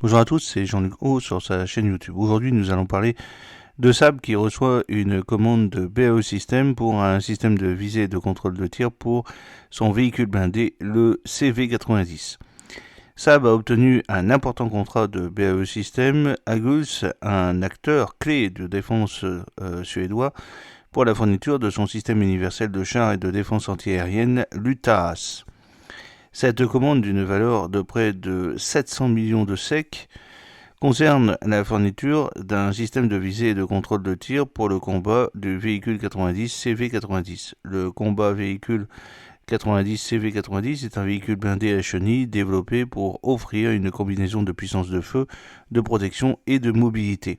Bonjour à tous, c'est Jean-Luc Haut sur sa chaîne YouTube. Aujourd'hui, nous allons parler de Saab qui reçoit une commande de BAE Systems pour un système de visée et de contrôle de tir pour son véhicule blindé, le CV90. Saab a obtenu un important contrat de BAE Systems, Agus, un acteur clé de défense suédois, pour la fourniture de son système universel de chars et de défense antiaérienne, l'UTAAS. Cette commande d'une valeur de près de 700 millions de SEK concerne la fourniture d'un système de visée et de contrôle de tir pour le combat du véhicule 90 CV90. Le combat véhicule 90 CV90 est un véhicule blindé à chenilles développé pour offrir une combinaison de puissance de feu, de protection et de mobilité.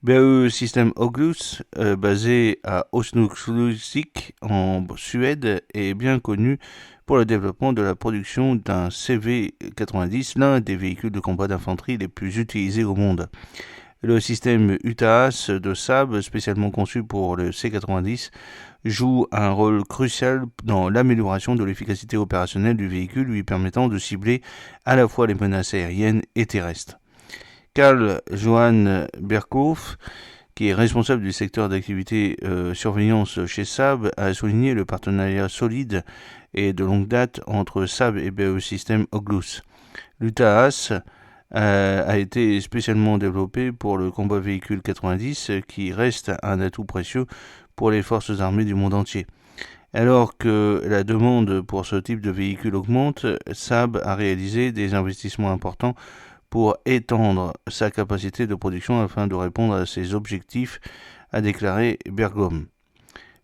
BAE System Oglus, basé à Osnabrück en Suède, est bien connu pour le développement de la production d'un CV90, l'un des véhicules de combat d'infanterie les plus utilisés au monde. Le système UTAAS de Saab, spécialement conçu pour le C90, joue un rôle crucial dans l'amélioration de l'efficacité opérationnelle du véhicule, lui permettant de cibler à la fois les menaces aériennes et terrestres. Karl Johan Berkhoff, qui est responsable du secteur d'activité surveillance chez Saab, a souligné le partenariat solide et de longue date entre Saab et BAE Systems Oglus. L'UTAAS a été spécialement développé pour le combat véhicule 90, qui reste un atout précieux pour les forces armées du monde entier. Alors que la demande pour ce type de véhicule augmente, Saab a réalisé des investissements importants pour étendre sa capacité de production afin de répondre à ses objectifs, a déclaré Bergom.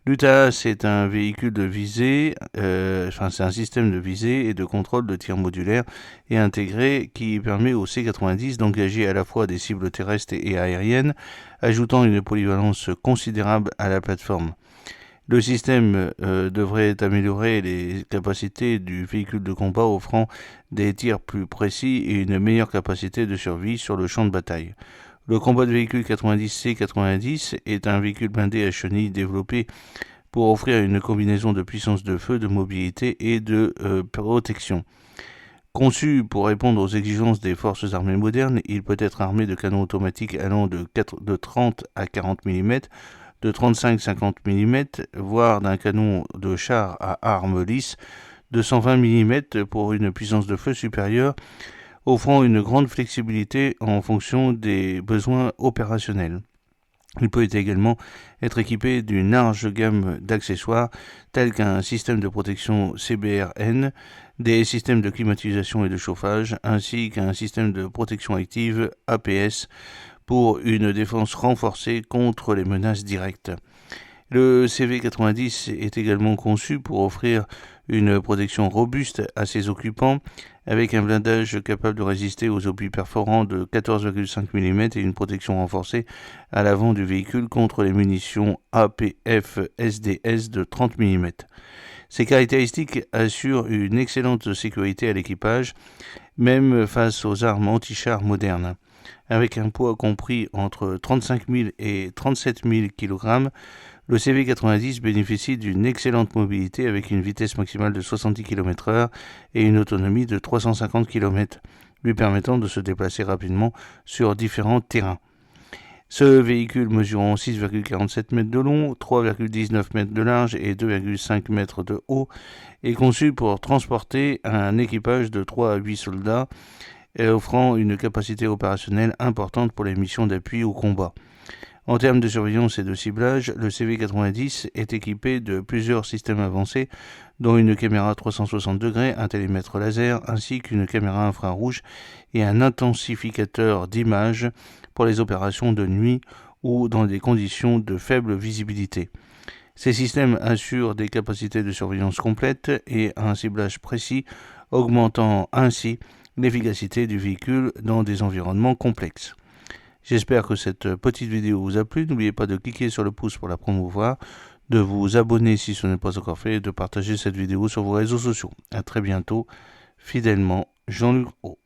L'UTAAS est un véhicule de visée, c'est un système de visée et de contrôle de tir modulaire et intégré qui permet au C90 d'engager à la fois des cibles terrestres et aériennes, ajoutant une polyvalence considérable à la plateforme. Le système devrait améliorer les capacités du véhicule de combat, offrant des tirs plus précis et une meilleure capacité de survie sur le champ de bataille. Le combat de véhicule 90C90 est un véhicule blindé à chenilles développé pour offrir une combinaison de puissance de feu, de mobilité et de protection. Conçu pour répondre aux exigences des forces armées modernes, il peut être armé de canons automatiques allant de 30 à 40 mm, de 35-50 mm, voire d'un canon de char à arme lisse de 120 mm pour une puissance de feu supérieure, offrant une grande flexibilité en fonction des besoins opérationnels. Il peut également être équipé d'une large gamme d'accessoires tels qu'un système de protection CBRN, des systèmes de climatisation et de chauffage, ainsi qu'un système de protection active APS pour une défense renforcée contre les menaces directes. Le CV90 est également conçu pour offrir une protection robuste à ses occupants, avec un blindage capable de résister aux obus perforants de 14,5 mm et une protection renforcée à l'avant du véhicule contre les munitions APF-SDS de 30 mm. Ces caractéristiques assurent une excellente sécurité à l'équipage, même face aux armes anti-chars modernes. Avec un poids compris entre 35 000 et 37 000 kg, le CV90 bénéficie d'une excellente mobilité avec une vitesse maximale de 70 km/h et une autonomie de 350 km, lui permettant de se déplacer rapidement sur différents terrains. Ce véhicule mesurant 6,47 mètres de long, 3,19 mètres de large et 2,5 mètres de haut est conçu pour transporter un équipage de 3 à 8 soldats et offrant une capacité opérationnelle importante pour les missions d'appui au combat. En termes de surveillance et de ciblage, le CV90 est équipé de plusieurs systèmes avancés, dont une caméra 360 degrés, un télémètre laser, ainsi qu'une caméra infrarouge et un intensificateur d'image pour les opérations de nuit ou dans des conditions de faible visibilité. Ces systèmes assurent des capacités de surveillance complètes et un ciblage précis, augmentant ainsi l'efficacité du véhicule dans des environnements complexes. J'espère que cette petite vidéo vous a plu. N'oubliez pas de cliquer sur le pouce pour la promouvoir, de vous abonner si ce n'est pas encore fait et de partager cette vidéo sur vos réseaux sociaux. A très bientôt. Fidèlement, Jean-Luc Haut.